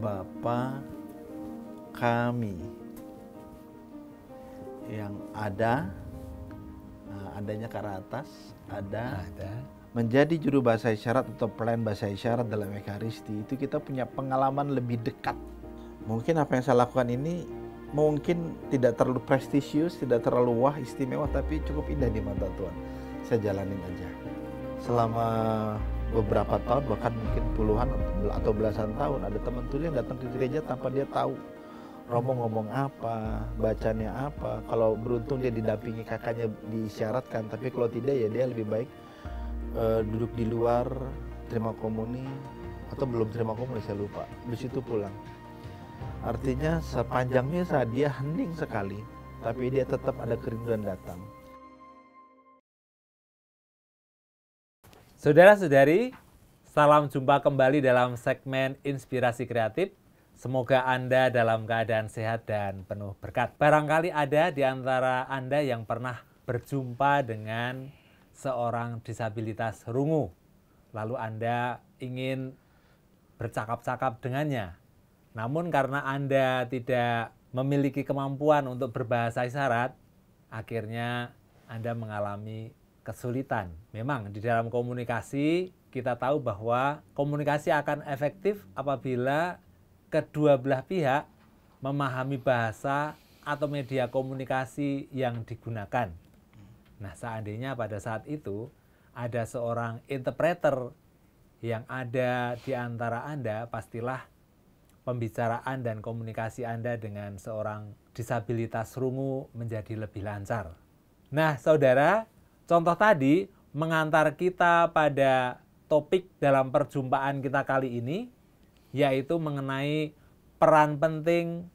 Bapa kami yang ada, adanya ke atas, ada. Menjadi juru bahasa isyarat atau pelayan bahasa isyarat dalam Ekaristi, itu kita punya pengalaman lebih dekat. Mungkin apa yang saya lakukan ini mungkin tidak terlalu prestisius, tidak terlalu wah istimewa, tapi cukup indah di mata Tuhan. Saya jalanin aja. Selama beberapa tahun, bahkan mungkin puluhan atau belasan tahun, ada teman tuli yang datang ke gereja tanpa dia tahu Romo ngomong apa, bacanya apa. Kalau beruntung dia didampingi kakaknya diisyaratkan, tapi kalau tidak ya dia lebih baik duduk di luar, terima komuni, atau belum terima komuni saya lupa, di situ pulang. Artinya sepanjang misa dia hening sekali, tapi dia tetap ada kerinduan datang. Saudara-saudari, salam jumpa kembali dalam segmen Inspirasi Kreatif. Semoga Anda dalam keadaan sehat dan penuh berkat. Barangkali ada di antara Anda yang pernah berjumpa dengan seorang disabilitas rungu. Lalu Anda ingin bercakap-cakap dengannya. Namun karena Anda tidak memiliki kemampuan untuk berbahasa isyarat, akhirnya Anda mengalami kesulitan. Memang di dalam komunikasi kita tahu bahwa komunikasi akan efektif apabila kedua belah pihak memahami bahasa atau media komunikasi yang digunakan. Nah, seandainya pada saat itu ada seorang interpreter yang ada di antara Anda, pastilah pembicaraan dan komunikasi Anda dengan seorang disabilitas rungu menjadi lebih lancar. Nah, saudara, contoh tadi mengantar kita pada topik dalam perjumpaan kita kali ini, yaitu mengenai peran penting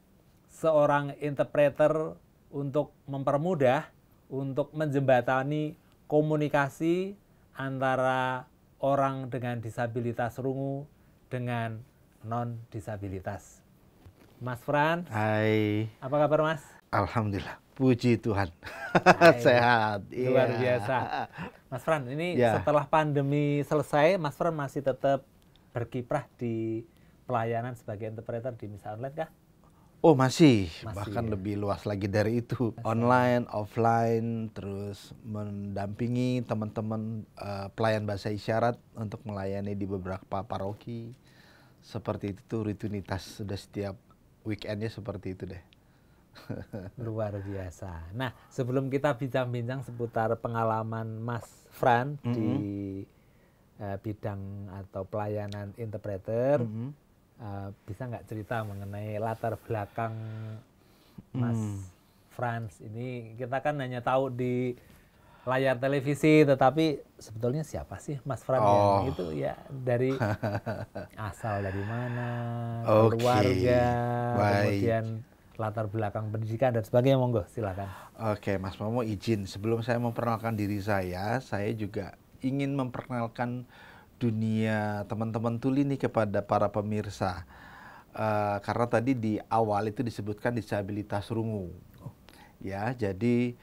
seorang interpreter untuk mempermudah, untuk menjembatani komunikasi antara orang dengan disabilitas rungu dengan non-disabilitas. Mas Frans. Hai. Apa kabar, Mas? Alhamdulillah, puji Tuhan. Sehat. Luar biasa. Mas Frans, ini setelah pandemi selesai, Mas Frans masih tetap berkiprah di pelayanan sebagai interpreter di misa online kah? Oh masih bahkan ya? Lebih luas lagi dari itu. Online, offline, terus mendampingi teman-teman pelayan bahasa isyarat untuk melayani di beberapa paroki. Seperti itu tuh rutinitas sudah setiap weekendnya seperti itu deh. Luar biasa. Nah, sebelum kita bincang-bincang seputar pengalaman Mas Frans di bidang atau pelayanan interpreter, bisa nggak cerita mengenai latar belakang Mas Frans ini? Kita kan hanya tahu di layar televisi, tetapi sebetulnya siapa sih Mas Frans yang itu ya, dari asal dari mana, keluarga, kemudian latar belakang pendidikan dan sebagainya. Monggo silakan. Oke, Mas Momo izin sebelum saya memperkenalkan diri saya juga ingin memperkenalkan dunia teman-teman tuli nih kepada para pemirsa, karena tadi di awal itu disebutkan disabilitas rungu, ya. Jadi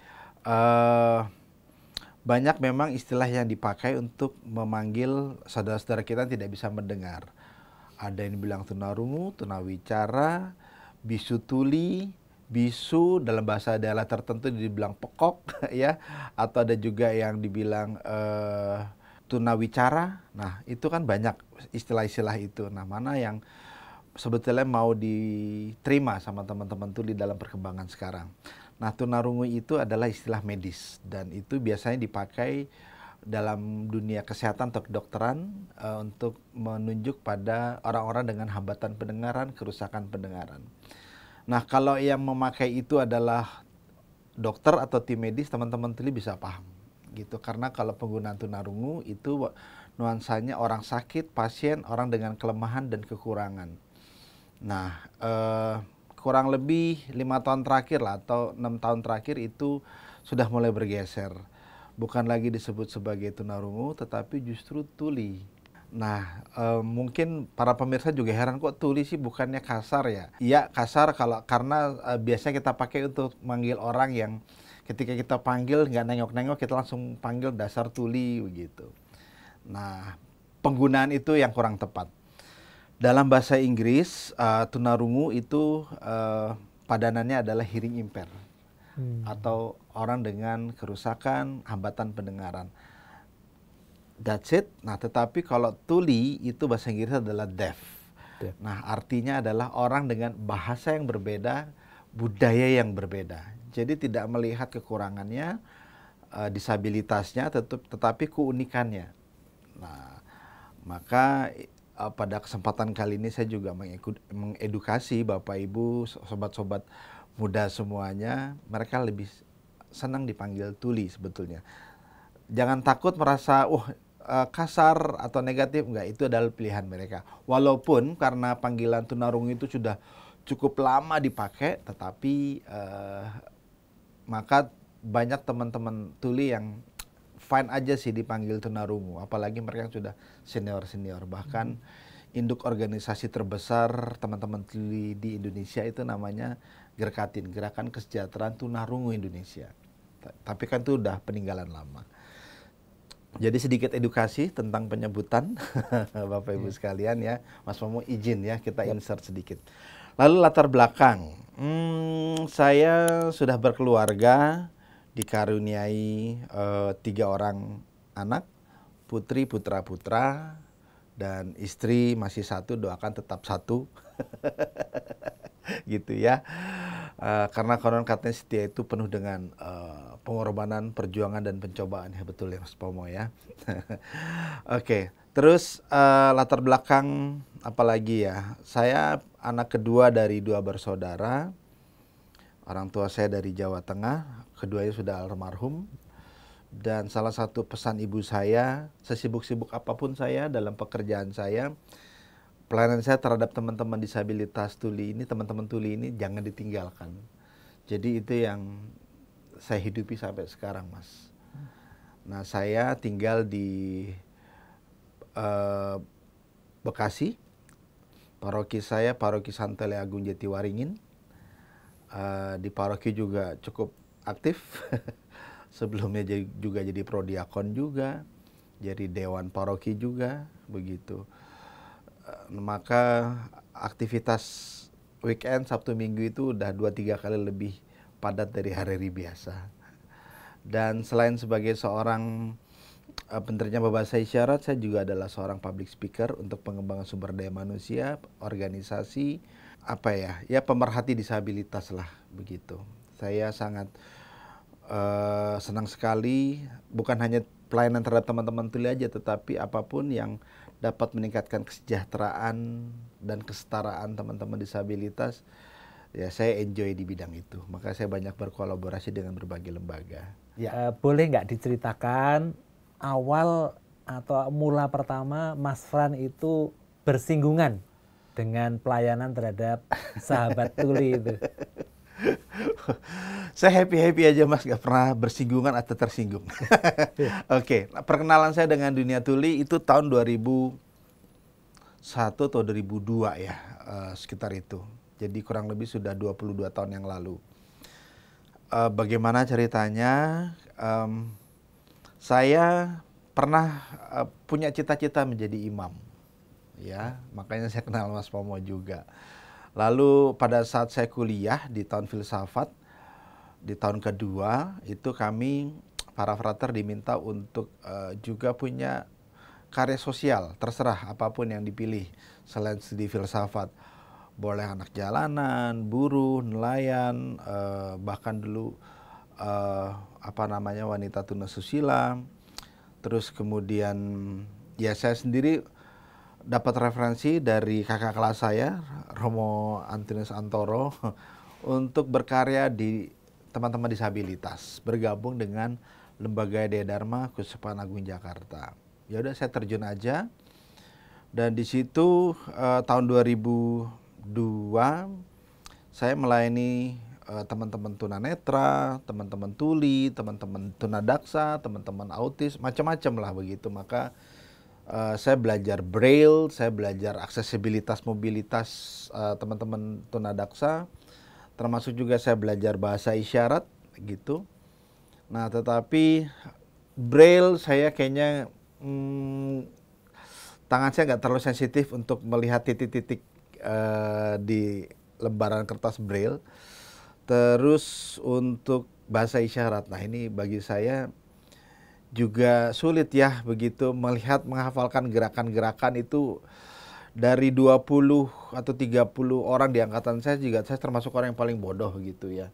banyak memang istilah yang dipakai untuk memanggil saudara-saudara kita yang tidak bisa mendengar. Ada yang bilang tunarungu, tunawicara, bisu tuli, bisu dalam bahasa daerah tertentu dibilang pekok, ya. Atau ada juga yang dibilang tunawicara. Nah, itu kan banyak istilah-istilah itu. Nah, mana yang sebetulnya mau diterima sama teman-teman tuli dalam perkembangan sekarang. Nah, tunarungu itu adalah istilah medis dan itu biasanya dipakai dalam dunia kesehatan atau kedokteran untuk menunjuk pada orang-orang dengan hambatan pendengaran, kerusakan pendengaran. Nah, kalau yang memakai itu adalah dokter atau tim medis, teman-teman tuli bisa paham gitu, karena kalau penggunaan tunarungu itu nuansanya orang sakit, pasien, orang dengan kelemahan dan kekurangan. Nah, kurang lebih 5 tahun terakhir lah atau 6 tahun terakhir itu sudah mulai bergeser, bukan lagi disebut sebagai tunarungu tetapi justru tuli. Nah, mungkin para pemirsa juga heran, kok tuli sih bukannya kasar ya? Iya kasar karena biasanya kita pakai untuk manggil orang yang ketika kita panggil nggak nengok-nengok, kita langsung panggil dasar tuli begitu. Nah, penggunaan itu yang kurang tepat. Dalam bahasa Inggris, tunarungu itu padanannya adalah hearing impair atau orang dengan kerusakan hambatan pendengaran. That's it. Nah, tetapi kalau tuli itu bahasa Inggris adalah deaf. Deaf. Nah, artinya adalah orang dengan bahasa yang berbeda, budaya yang berbeda. Jadi tidak melihat kekurangannya, disabilitasnya, tetapi keunikannya. Nah, maka pada kesempatan kali ini saya juga mengedukasi Bapak Ibu, sobat-sobat muda semuanya, mereka lebih senang dipanggil tuli sebetulnya. Jangan takut merasa kasar atau negatif, enggak, itu adalah pilihan mereka. Walaupun karena panggilan tunarungu itu sudah cukup lama dipakai, tetapi maka banyak teman-teman tuli yang fine aja sih dipanggil tunarungu, apalagi mereka yang sudah senior-senior. Bahkan induk organisasi terbesar teman-teman tuli di Indonesia itu namanya Gerkatin, Gerakan Kesejahteraan Tunarungu Indonesia. Tapi kan itu udah peninggalan lama. Jadi sedikit edukasi tentang penyebutan Bapak Ibu sekalian ya. Mas Momo izin ya kita insert sedikit. Lalu latar belakang. Saya sudah berkeluarga, dikaruniai 3 orang anak, putri, putra-putra, dan istri masih 1, doakan tetap 1. Gitu ya. Karena konon katanya setia itu penuh dengan pengorbanan, perjuangan, dan pencobaan. Ya betul ya Mas Pomo ya. Oke, terus latar belakang apalagi ya. Saya anak kedua dari 2 bersaudara. Orang tua saya dari Jawa Tengah, keduanya sudah almarhum. Dan salah satu pesan ibu saya, sesibuk-sibuk apapun saya dalam pekerjaan saya, pelayanan saya terhadap teman-teman disabilitas tuli ini, teman-teman tuli ini jangan ditinggalkan. Jadi itu yang saya hidupi sampai sekarang, Mas. Nah, saya tinggal di Bekasi. Paroki saya Paroki Santele Agung Jatiwaringin. Di paroki juga cukup aktif. Sebelumnya juga jadi prodiakon juga, jadi dewan paroki juga, begitu. Maka aktivitas weekend Sabtu Minggu itu udah 2-3 kali lebih padat dari hari-hari biasa. Dan selain sebagai seorang penerjemah bahasa isyarat, saya juga adalah seorang public speaker untuk pengembangan sumber daya manusia, organisasi, pemerhati disabilitas lah, begitu. Saya sangat senang sekali, bukan hanya pelayanan terhadap teman-teman tuli aja, tetapi apapun yang dapat meningkatkan kesejahteraan dan kesetaraan teman-teman disabilitas, ya saya enjoy di bidang itu. Maka saya banyak berkolaborasi dengan berbagai lembaga. Ya, boleh nggak diceritakan awal atau mula pertama Mas Fran itu bersinggungan dengan pelayanan terhadap sahabat tuli itu? Saya happy-happy aja Mas, gak pernah bersinggungan atau tersinggung. Oke, perkenalan saya dengan dunia tuli itu tahun 2001 atau 2002 ya, sekitar itu. Jadi kurang lebih sudah 22 tahun yang lalu. Bagaimana ceritanya? Saya pernah punya cita-cita menjadi imam. Ya, makanya saya kenal Mas Pomo juga. Lalu pada saat saya kuliah di tahun filsafat, di tahun kedua, itu kami para frater diminta untuk juga punya karya sosial, terserah apapun yang dipilih. Selain studi filsafat, boleh anak jalanan, buruh, nelayan, bahkan dulu wanita tunasusila. Terus kemudian ya saya sendiri dapat referensi dari kakak kelas saya, Romo Antonius Antoro, untuk berkarya di teman-teman disabilitas, bergabung dengan Lembaga Daya Dharma Keuskupan Agung Jakarta. Ya udah saya terjun aja, dan di situ tahun 2002 saya melayani teman-teman tunanetra, teman-teman tuli, teman-teman tunadaksa, teman-teman autis, macam-macam lah begitu. Maka saya belajar braille, saya belajar aksesibilitas mobilitas teman-teman tunadaksa, termasuk juga saya belajar bahasa isyarat gitu. Nah, tetapi braille saya kayaknya tangan saya nggak terlalu sensitif untuk melihat titik-titik di lembaran kertas braille. Terus untuk bahasa isyarat, nah ini bagi saya juga sulit ya begitu melihat menghafalkan gerakan-gerakan itu. Dari 20 atau 30 orang di angkatan saya juga saya termasuk orang yang paling bodoh gitu ya.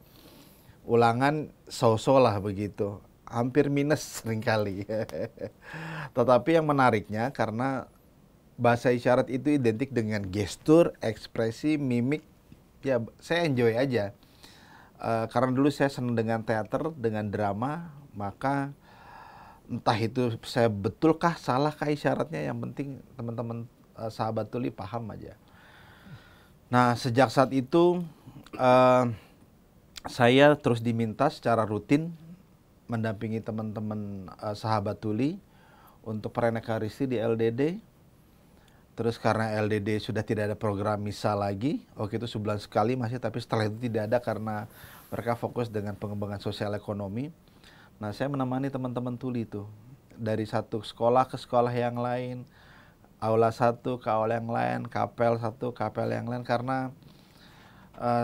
Ulangan so-so lah begitu. Hampir minus seringkali. Tetapi yang menariknya karena bahasa isyarat itu identik dengan gestur, ekspresi, mimik. Ya saya enjoy aja. Karena dulu saya senang dengan teater, dengan drama, maka entah itu saya betulkah salahkah isyaratnya, yang penting teman-teman sahabat tuli paham aja. Nah sejak saat itu saya terus diminta secara rutin mendampingi teman-teman sahabat tuli untuk Pranekaristi di LDD. Terus karena LDD sudah tidak ada program misa lagi, waktu itu sebulan sekali masih, tapi setelah itu tidak ada karena mereka fokus dengan pengembangan sosial ekonomi. Nah saya menemani teman-teman tuli itu dari satu sekolah ke sekolah yang lain, aula satu ke aula yang lain, kapel satu, kapel yang lain, karena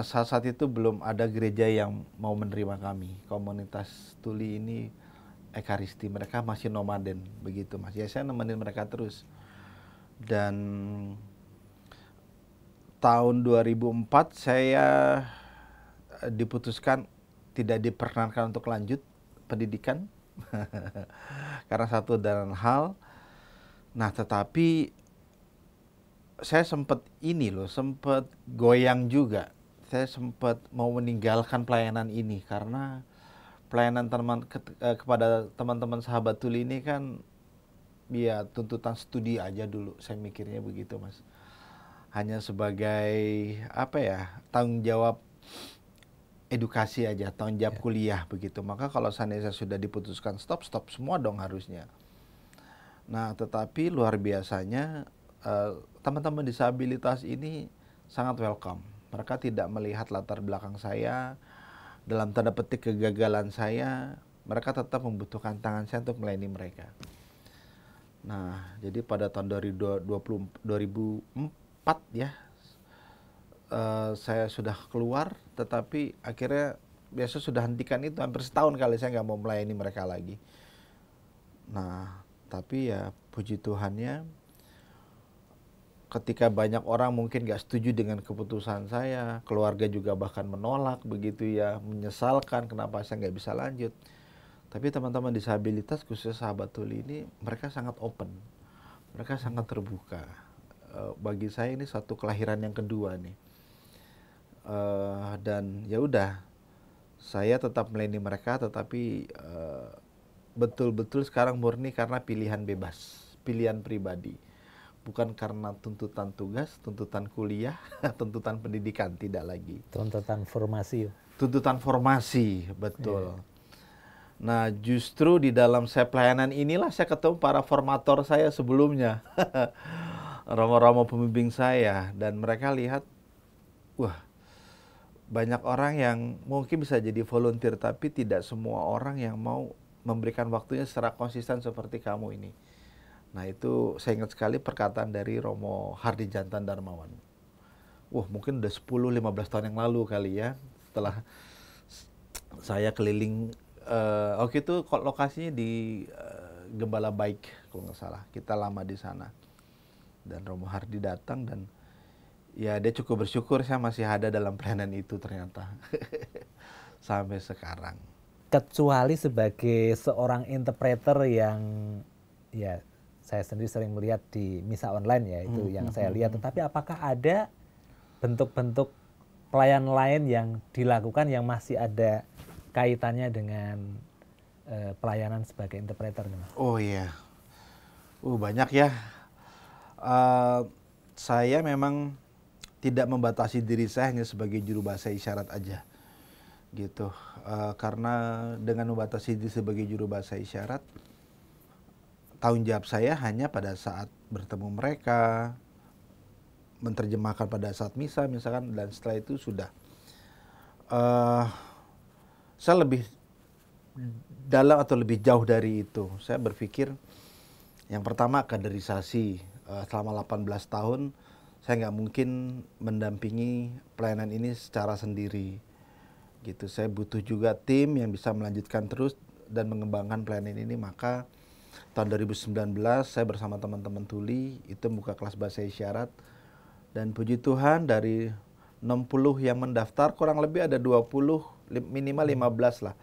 saat itu belum ada gereja yang mau menerima kami. Komunitas tuli ini ekaristi, mereka masih nomaden begitu mas. Ya saya nemenin mereka terus. Dan tahun 2004 saya diputuskan tidak diperkenankan untuk lanjut pendidikan karena satu dan hal. Nah tetapi saya sempat sempat goyang juga. Saya sempat mau meninggalkan pelayanan ini karena pelayanan kepada teman-teman sahabat tuli ini kan ya tuntutan studi aja dulu, saya mikirnya begitu mas. Hanya sebagai apa ya, tanggung jawab edukasi aja, tanggung jawab kuliah begitu. Maka kalau seandainya sudah diputuskan stop semua dong harusnya. Nah tetapi luar biasanya teman-teman disabilitas ini sangat welcome. Mereka tidak melihat latar belakang saya, dalam tanda petik kegagalan saya, mereka tetap membutuhkan tangan saya untuk melayani mereka. Nah, jadi pada tahun 2004 ya, saya sudah keluar, tetapi akhirnya biasa sudah hentikan itu, hampir setahun kali saya nggak mau melayani mereka lagi. Nah, tapi ya puji Tuhannya, ketika banyak orang mungkin nggak setuju dengan keputusan saya, keluarga juga bahkan menolak begitu ya, menyesalkan kenapa saya nggak bisa lanjut. Tapi teman-teman disabilitas khususnya sahabat tuli ini mereka sangat open, mereka sangat terbuka. Bagi saya ini satu kelahiran yang kedua nih. Dan ya udah, saya tetap melayani mereka, tetapi betul-betul sekarang murni karena pilihan bebas, pilihan pribadi, bukan karena tuntutan tugas, tuntutan kuliah, tuntutan pendidikan, tidak lagi. Tuntutan formasi. Tuntutan formasi, betul. Yeah. Nah justru di dalam saya pelayanan inilah saya ketemu para formator saya sebelumnya. Romo-romo pembimbing saya. Dan mereka lihat, wah banyak orang yang mungkin bisa jadi volunteer, tapi tidak semua orang yang mau memberikan waktunya secara konsisten seperti kamu ini. Nah itu saya ingat sekali perkataan dari Romo Hardi Jantan Darmawan. Wah mungkin udah 10-15 tahun yang lalu kali ya. Setelah saya keliling, waktu itu lokasinya di Gembala Baik kalau nggak salah. Kita lama di sana. Dan Romo Hardi datang dan ya dia cukup bersyukur saya masih ada dalam pelayanan itu ternyata. Sampai sekarang. Kecuali sebagai seorang interpreter yang ya saya sendiri sering melihat di misa online ya, itu yang saya lihat. Tetapi apakah ada bentuk-bentuk pelayanan lain yang dilakukan yang masih ada kaitannya dengan pelayanan sebagai interpreter? Oh iya, banyak ya. Saya memang tidak membatasi diri saya hanya sebagai juru bahasa isyarat aja, gitu. Karena dengan membatasi diri sebagai juru bahasa isyarat, tanggung jawab saya hanya pada saat bertemu mereka, menerjemahkan pada saat misa misalkan, dan setelah itu sudah. Saya lebih dalam atau lebih jauh dari itu. Saya berpikir yang pertama kaderisasi, selama 18 tahun saya nggak mungkin mendampingi pelayanan ini secara sendiri gitu. Saya butuh juga tim yang bisa melanjutkan terus dan mengembangkan pelayanan ini. Maka tahun 2019 saya bersama teman-teman Tuli itu buka kelas bahasa isyarat, dan puji Tuhan dari 60 yang mendaftar kurang lebih ada 20 minimal 15 lah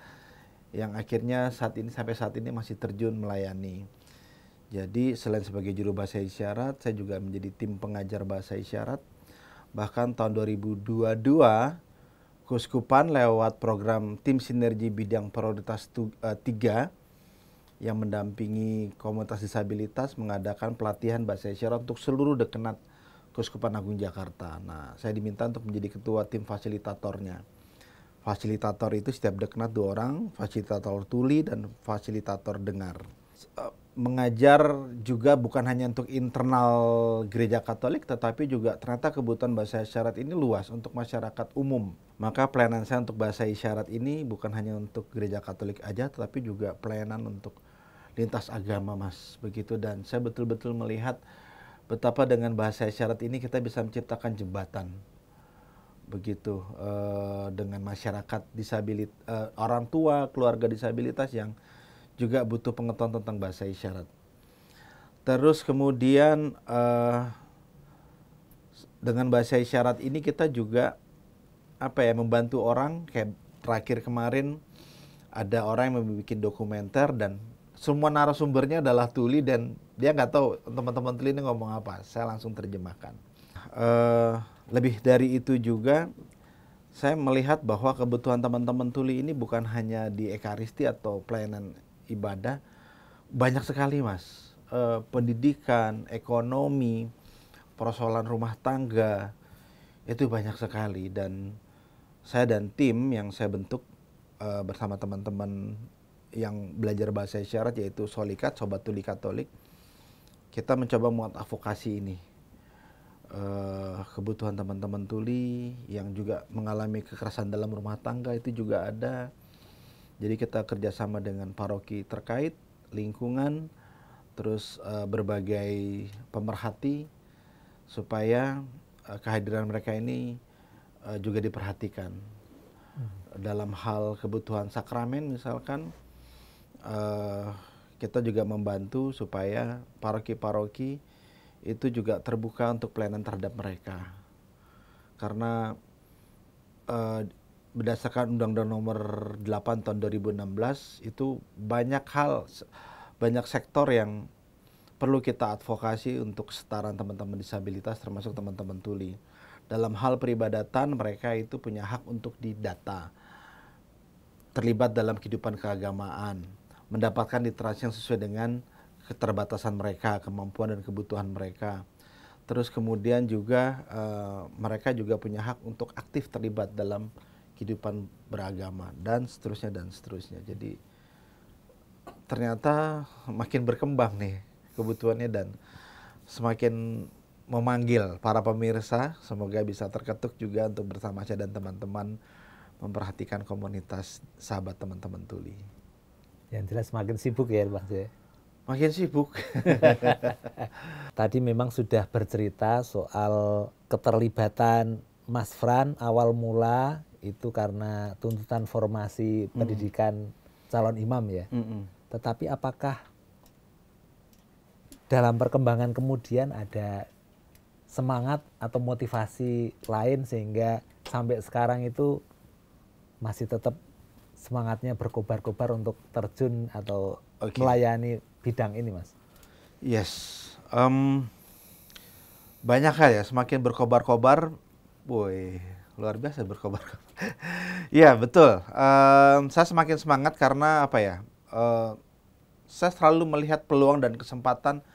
yang akhirnya sampai saat ini masih terjun melayani. Jadi selain sebagai juru bahasa isyarat, saya juga menjadi tim pengajar bahasa isyarat. Bahkan tahun 2022, Keuskupan lewat program tim sinergi bidang prioritas 3 yang mendampingi komunitas disabilitas mengadakan pelatihan bahasa isyarat untuk seluruh dekenat Keuskupan Agung Jakarta. Nah, saya diminta untuk menjadi ketua tim fasilitatornya. Fasilitator itu setiap dekenat 2 orang, fasilitator tuli dan fasilitator dengar. Mengajar juga bukan hanya untuk internal gereja Katolik, tetapi juga ternyata kebutuhan bahasa isyarat ini luas untuk masyarakat umum. Maka pelayanan saya untuk bahasa isyarat ini bukan hanya untuk gereja Katolik aja, tetapi juga pelayanan untuk lintas agama, Mas. Begitu, dan saya betul-betul melihat betapa dengan bahasa isyarat ini kita bisa menciptakan jembatan. Begitu, dengan masyarakat disabilitas, orang tua, keluarga disabilitas yang juga butuh pengetahuan tentang bahasa isyarat. Terus kemudian dengan bahasa isyarat ini kita juga membantu orang. Kayak terakhir kemarin ada orang yang membuat dokumenter dan semua narasumbernya adalah tuli dan dia nggak tahu teman-teman tuli ini ngomong apa. Saya langsung terjemahkan. Lebih dari itu juga saya melihat bahwa kebutuhan teman-teman tuli ini bukan hanya di ekaristi atau pelayanan ibadah, banyak sekali, Mas. Pendidikan, ekonomi, persoalan rumah tangga, itu banyak sekali. Dan saya dan tim yang saya bentuk bersama teman-teman yang belajar bahasa isyarat, yaitu Solikat, Sobat Tuli Katolik, kita mencoba mengadvokasi ini. Kebutuhan teman-teman tuli yang juga mengalami kekerasan dalam rumah tangga itu juga ada. Jadi kita kerjasama dengan paroki terkait, lingkungan, terus berbagai pemerhati supaya kehadiran mereka ini juga diperhatikan. Dalam hal kebutuhan sakramen misalkan, kita juga membantu supaya paroki-paroki itu juga terbuka untuk pelayanan terhadap mereka. Karena berdasarkan Undang-Undang Nomor 8 tahun 2016 itu banyak hal, banyak sektor yang perlu kita advokasi untuk kesetaraan teman-teman disabilitas termasuk teman-teman tuli. Dalam hal peribadatan mereka itu punya hak untuk didata, terlibat dalam kehidupan keagamaan, mendapatkan literasi yang sesuai dengan keterbatasan mereka, kemampuan dan kebutuhan mereka. Terus kemudian juga mereka juga punya hak untuk aktif terlibat dalam kehidupan beragama dan seterusnya dan seterusnya. Jadi ternyata makin berkembang nih kebutuhannya dan semakin memanggil para pemirsa. Semoga bisa terketuk juga untuk bersama saya dan teman-teman memperhatikan komunitas sahabat teman-teman tuli. Yang jelas makin sibuk ya Bang Jaya. Makin sibuk. Tadi memang sudah bercerita soal keterlibatan Mas Fran awal mula itu karena tuntutan formasi pendidikan calon imam ya. Tetapi apakah dalam perkembangan kemudian ada semangat atau motivasi lain sehingga sampai sekarang itu masih tetap semangatnya berkobar-kobar untuk terjun atau melayani bidang ini, Mas? Yes, banyak hal ya, semakin berkobar-kobar, boy, luar biasa berkobar-kobar. Iya betul, saya semakin semangat karena apa ya, saya selalu melihat peluang dan kesempatan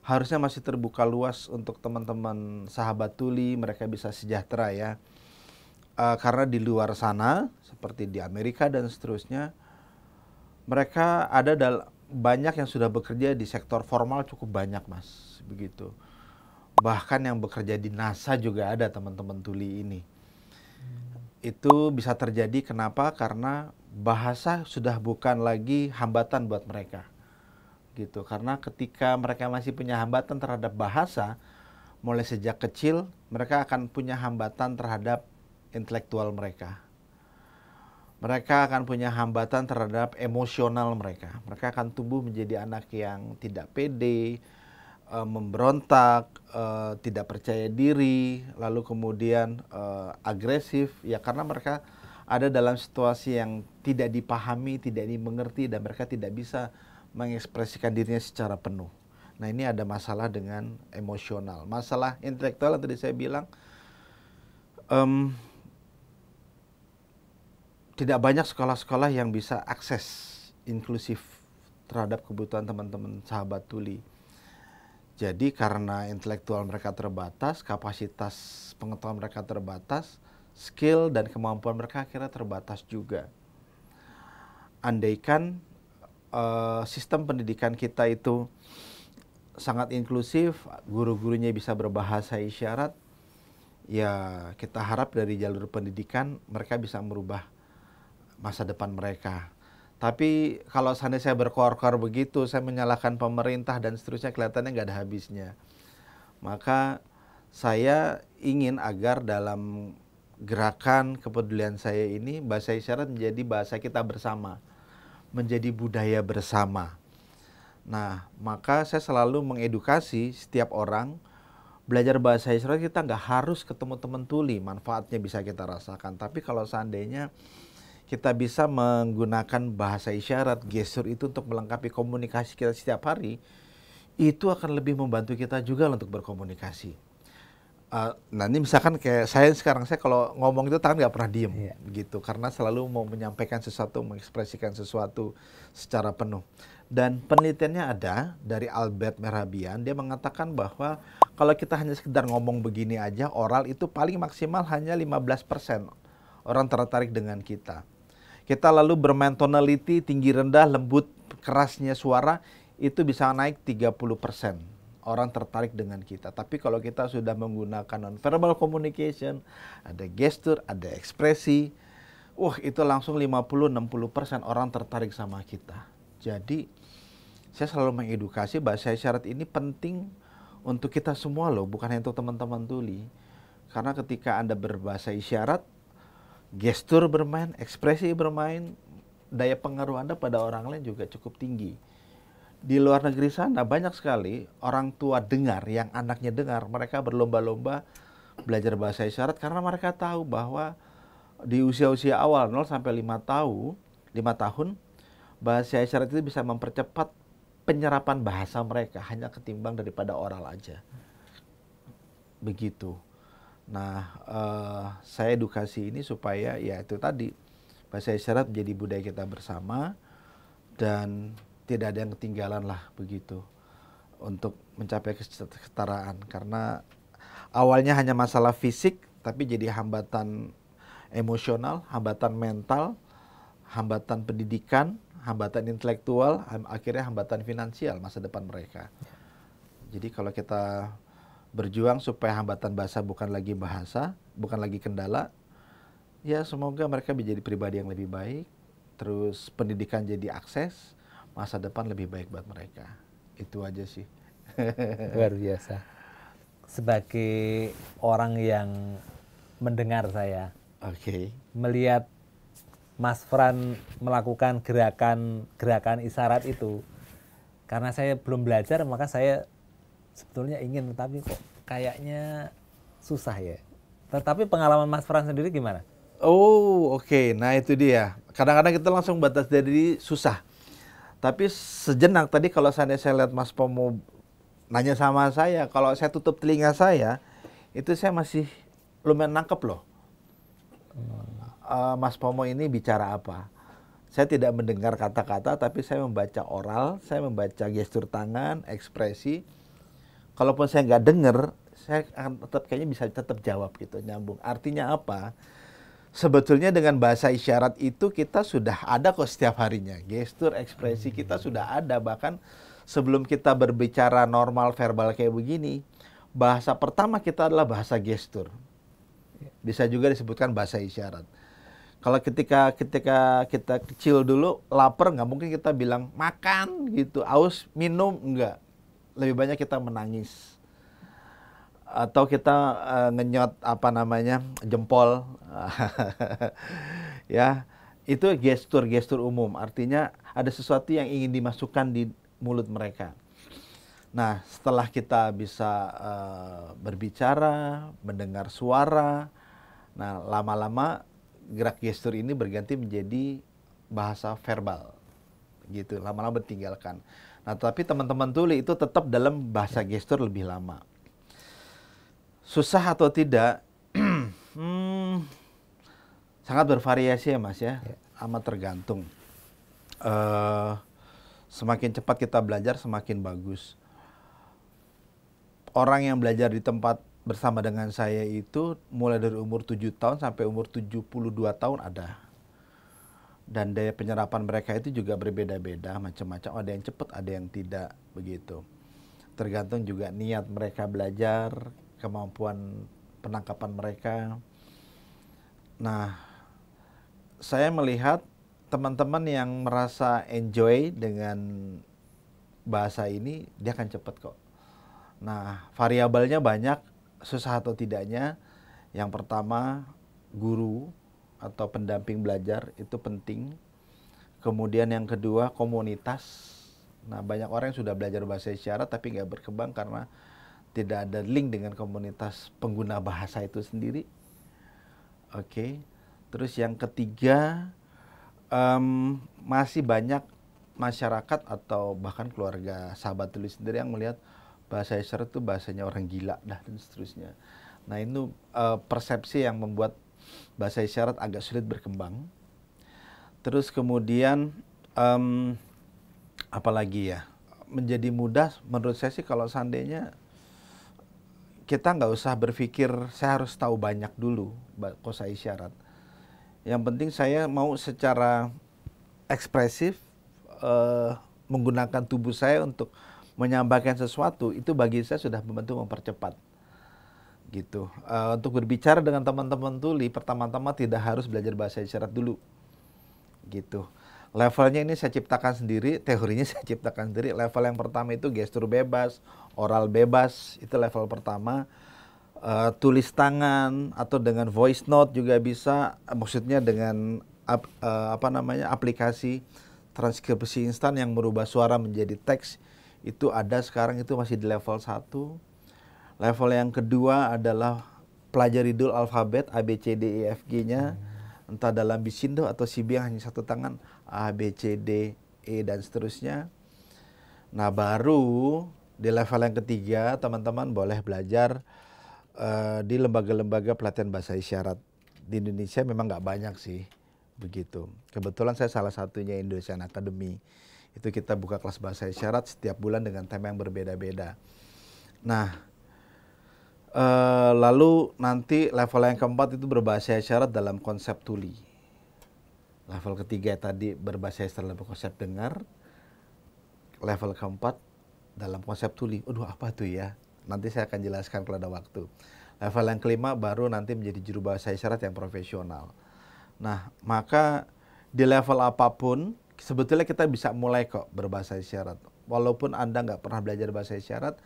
harusnya masih terbuka luas untuk teman-teman sahabat tuli, mereka bisa sejahtera ya. Karena di luar sana, seperti di Amerika dan seterusnya, mereka ada banyak yang sudah bekerja di sektor formal cukup banyak, Mas, begitu. Bahkan yang bekerja di NASA juga ada teman-teman tuli ini. Itu bisa terjadi kenapa? Karena bahasa sudah bukan lagi hambatan buat mereka, gitu. Karena ketika mereka masih punya hambatan terhadap bahasa, mulai sejak kecil mereka akan punya hambatan terhadap intelektual mereka. Mereka akan punya hambatan terhadap emosional mereka. Mereka akan tumbuh menjadi anak yang tidak pede, memberontak, tidak percaya diri, lalu kemudian agresif, ya karena mereka ada dalam situasi yang tidak dipahami, tidak dimengerti, dan mereka tidak bisa mengekspresikan dirinya secara penuh. Nah, ini ada masalah dengan emosional. Masalah intelektual yang tadi saya bilang, tidak banyak sekolah-sekolah yang bisa akses inklusif terhadap kebutuhan teman-teman sahabat tuli. Jadi karena intelektual mereka terbatas, kapasitas pengetahuan mereka terbatas, skill dan kemampuan mereka akhirnya terbatas juga. Andaikan sistem pendidikan kita itu sangat inklusif, guru-gurunya bisa berbahasa isyarat, ya kita harap dari jalur pendidikan mereka bisa merubah masa depan mereka. Tapi kalau seandainya saya berkor-kor begitu, saya menyalahkan pemerintah dan seterusnya, kelihatannya nggak ada habisnya. Maka saya ingin agar dalam gerakan kepedulian saya ini, bahasa isyarat menjadi bahasa kita bersama, menjadi budaya bersama. Nah, maka saya selalu mengedukasi setiap orang, belajar bahasa isyarat kita nggak harus ketemu teman tuli, manfaatnya bisa kita rasakan. Tapi kalau seandainya kita bisa menggunakan bahasa isyarat, gestur itu untuk melengkapi komunikasi kita setiap hari, itu akan lebih membantu kita juga untuk berkomunikasi. Nah ini misalkan kayak saya sekarang, saya kalau ngomong itu tangan nggak pernah diem, gitu, karena selalu mau menyampaikan sesuatu, mengekspresikan sesuatu secara penuh. Dan penelitiannya ada dari Albert Mehrabian, dia mengatakan bahwa kalau kita hanya sekedar ngomong begini aja, oral itu paling maksimal hanya 15% orang tertarik dengan kita. Kita lalu bermain tonality, tinggi rendah, lembut, kerasnya suara, itu bisa naik 30% orang tertarik dengan kita. Tapi kalau kita sudah menggunakan non-verbal communication, ada gestur, ada ekspresi, itu langsung 50-60% orang tertarik sama kita. Jadi, saya selalu mengedukasi bahasa isyarat ini penting untuk kita semua loh, bukan hanya untuk teman-teman tuli. Karena ketika Anda berbahasa isyarat, gestur bermain, ekspresi bermain, daya pengaruh Anda pada orang lain juga cukup tinggi. Di luar negeri sana banyak sekali orang tua dengar, yang anaknya dengar, mereka berlomba-lomba belajar bahasa isyarat karena mereka tahu bahwa di usia-usia awal 0 sampai 5 tahun, bahasa isyarat itu bisa mempercepat penyerapan bahasa mereka hanya ketimbang daripada oral aja. Begitu. Nah, saya edukasi ini supaya ya itu tadi, bahasa isyarat menjadi budaya kita bersama dan tidak ada yang ketinggalan lah begitu untuk mencapai kesetaraan. Karena awalnya hanya masalah fisik, tapi jadi hambatan emosional, hambatan mental, hambatan pendidikan, hambatan intelektual, akhirnya hambatan finansial masa depan mereka. Jadi kalau kita berjuang supaya hambatan bahasa bukan lagi kendala, ya semoga mereka menjadi pribadi yang lebih baik, terus pendidikan jadi akses, masa depan lebih baik buat mereka. Itu aja sih. Luar biasa. Sebagai orang yang mendengar saya, melihat Mas Fran melakukan gerakan isyarat itu, karena saya belum belajar, maka saya sebetulnya ingin, tapi kok kayaknya susah ya. Tetapi pengalaman Mas Fran sendiri gimana? Nah itu dia. Kadang-kadang kita langsung batas diri susah. Tapi sejenak tadi kalau saya lihat Mas Pomo nanya sama saya, kalau saya tutup telinga saya, itu saya masih lumayan nangkep loh. Mas Pomo ini bicara apa. Saya tidak mendengar kata-kata, tapi saya membaca oral, saya membaca gestur tangan, ekspresi. Kalaupun saya nggak dengar, saya akan kayaknya bisa tetap jawab gitu, nyambung. Artinya apa? Sebetulnya dengan bahasa isyarat itu kita sudah ada kok setiap harinya. Gestur, ekspresi kita sudah ada. Bahkan sebelum kita berbicara normal verbal kayak begini, bahasa pertama kita adalah bahasa gestur. Bisa juga disebutkan bahasa isyarat. Kalau ketika kita kecil dulu lapar nggak mungkin kita bilang makan gitu, aus minum enggak. Lebih banyak kita menangis atau kita ngenyot apa namanya jempol ya. Itu gestur umum, artinya ada sesuatu yang ingin dimasukkan di mulut mereka. Nah, setelah kita bisa berbicara, mendengar suara, nah lama-lama gerak gestur ini berganti menjadi bahasa verbal, gitu. Lama-lama ditinggalkan. Nah, tapi teman-teman tuli itu tetap dalam bahasa gestur lebih lama. Susah atau tidak? Sangat bervariasi ya Mas ya. Amat tergantung. Semakin cepat kita belajar, semakin bagus. Orang yang belajar di tempat bersama dengan saya itu mulai dari umur 7 tahun sampai umur 72 tahun ada. Dan daya penyerapan mereka itu juga berbeda-beda, macam-macam. Ada yang cepat, ada yang tidak, begitu. Tergantung juga niat mereka belajar, kemampuan penangkapan mereka. Nah, saya melihat teman-teman yang merasa enjoy dengan bahasa ini, dia akan cepat kok. Nah, variabelnya banyak, susah atau tidaknya. Yang pertama, guru atau pendamping belajar itu penting. Kemudian yang kedua, komunitas. Nah, banyak orang yang sudah belajar bahasa isyarat tapi nggak berkembang karena tidak ada link dengan komunitas pengguna bahasa itu sendiri. Oke. Terus yang ketiga, masih banyak masyarakat atau bahkan keluarga sahabat tulis sendiri yang melihat bahasa isyarat itu bahasanya orang gila dah dan seterusnya. Nah, itu persepsi yang membuat bahasa isyarat agak sulit berkembang. Terus kemudian apalagi ya, menjadi mudah menurut saya sih kalau seandainya kita nggak usah berpikir saya harus tahu banyak dulu bahasa isyarat. Yang penting saya mau secara ekspresif menggunakan tubuh saya untuk menyampaikan sesuatu, itu bagi saya sudah membantu mempercepat. Gitu. Untuk berbicara dengan teman-teman tuli, pertama-tama tidak harus belajar bahasa isyarat dulu. Gitu. Levelnya ini saya ciptakan sendiri, teorinya saya ciptakan sendiri. Level yang pertama itu gestur bebas, oral bebas, itu level pertama. Tulis tangan atau dengan voice note juga bisa, maksudnya dengan aplikasi transkripsi instan yang merubah suara menjadi teks, itu ada sekarang, itu masih di level 1. Level yang kedua adalah pelajari dulu alfabet A, B, C, D, E, F, G-nya, entah dalam bisindo atau sibi yang hanya satu tangan, A, B, C, D, E, dan seterusnya. Nah, baru di level yang ketiga, teman-teman boleh belajar di lembaga-lembaga pelatihan bahasa isyarat. Di Indonesia memang nggak banyak sih, begitu. Kebetulan saya salah satunya Indonesian Academy. Itu kita buka kelas bahasa isyarat setiap bulan dengan tema yang berbeda-beda. Nah, lalu nanti level yang keempat itu berbahasa isyarat dalam konsep tuli. Level ketiga tadi berbahasa isyarat dalam konsep dengar. Level keempat dalam konsep tuli. Apa tuh ya? Nanti saya akan jelaskan kalau ada waktu. Level yang kelima baru nanti menjadi juru bahasa isyarat yang profesional. Nah, maka di level apapun, sebetulnya kita bisa mulai kok berbahasa isyarat. Walaupun Anda nggak pernah belajar bahasa isyarat,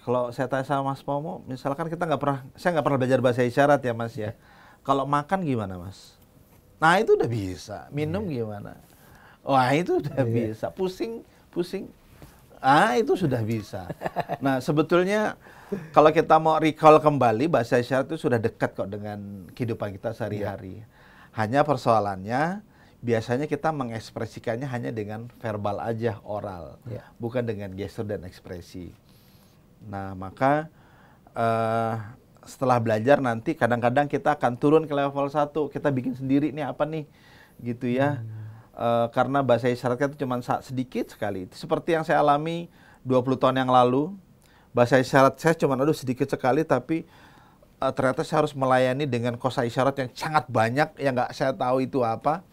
kalau saya tanya sama Mas Pomo, misalkan saya nggak pernah belajar bahasa isyarat ya Mas ya. Kalau makan gimana Mas? Nah, itu udah bisa. Minum gimana? Wah, itu udah bisa. Pusing. Itu sudah bisa. Nah, sebetulnya kalau kita mau recall kembali, bahasa isyarat itu sudah dekat kok dengan kehidupan kita sehari-hari. Hanya persoalannya, biasanya kita mengekspresikannya hanya dengan verbal aja, oral. Bukan dengan gestur dan ekspresi. Nah, maka setelah belajar nanti kadang-kadang kita akan turun ke level 1. Kita bikin sendiri nih apa nih, gitu ya. Karena bahasa isyaratnya itu cuma sedikit sekali. Seperti yang saya alami 20 tahun yang lalu. Bahasa isyarat saya cuma sedikit sekali, tapi ternyata saya harus melayani dengan kosa isyarat yang sangat banyak, yang nggak saya tahu itu apa.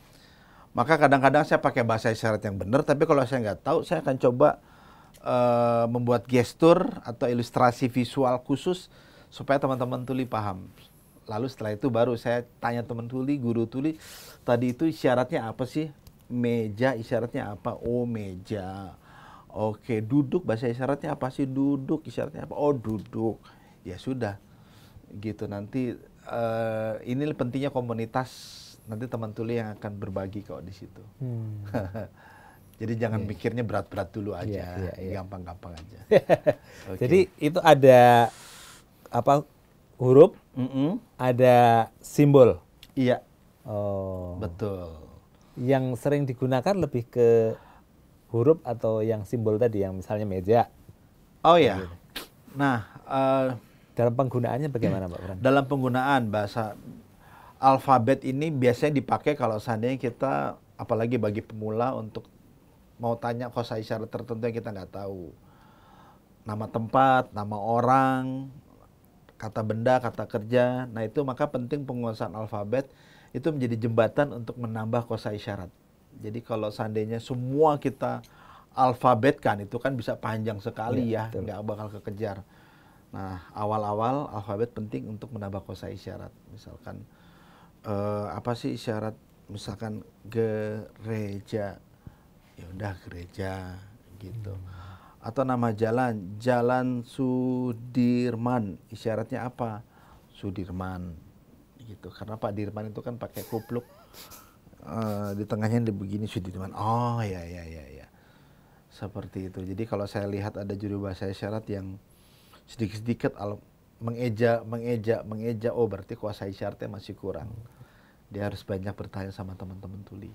Maka kadang-kadang saya pakai bahasa isyarat yang benar, tapi kalau saya nggak tahu, saya akan coba membuat gestur atau ilustrasi visual khusus supaya teman-teman tuli paham. Lalu setelah itu baru saya tanya teman tuli, guru tuli, tadi itu isyaratnya apa sih? Meja isyaratnya apa? Oh, meja. Oke, duduk bahasa isyaratnya apa sih? Duduk isyaratnya apa? Oh, duduk. Ya sudah. Gitu nanti ini pentingnya komunitas. Nanti teman tuli yang akan berbagi kok di situ. Jadi jangan mikirnya berat-berat dulu aja, gampang-gampang aja. Okay. Jadi itu ada apa huruf, ada simbol. Iya. Oh. Betul. Yang sering digunakan lebih ke huruf atau yang simbol tadi, yang misalnya meja. Oh ya. Nah, dalam penggunaannya bagaimana, Pak Fran? Dalam penggunaan bahasa alfabet ini biasanya dipakai kalau seandainya kita, apalagi bagi pemula, untuk mau tanya kosa isyarat tertentu yang kita nggak tahu. Nama tempat, nama orang, kata benda, kata kerja. Nah itu maka penting penguasaan alfabet itu menjadi jembatan untuk menambah kosa isyarat. Jadi kalau seandainya semua kita alfabetkan, itu kan bisa panjang sekali ya, nggak bakal kekejar. Nah awal-awal alfabet penting untuk menambah kosa isyarat. Misalkan apa sih isyarat? Misalkan gereja, ya udah gereja gitu. Atau nama jalan, Jalan Sudirman, isyaratnya apa? Sudirman gitu. Karena Pak Dirman itu kan pakai kupluk, di tengahnya begini Sudirman. Oh ya. Seperti itu. Jadi kalau saya lihat ada juru bahasa isyarat yang sedikit-sedikit mengeja, oh berarti kuasa isyaratnya masih kurang. Dia harus banyak bertanya sama teman-teman tuli.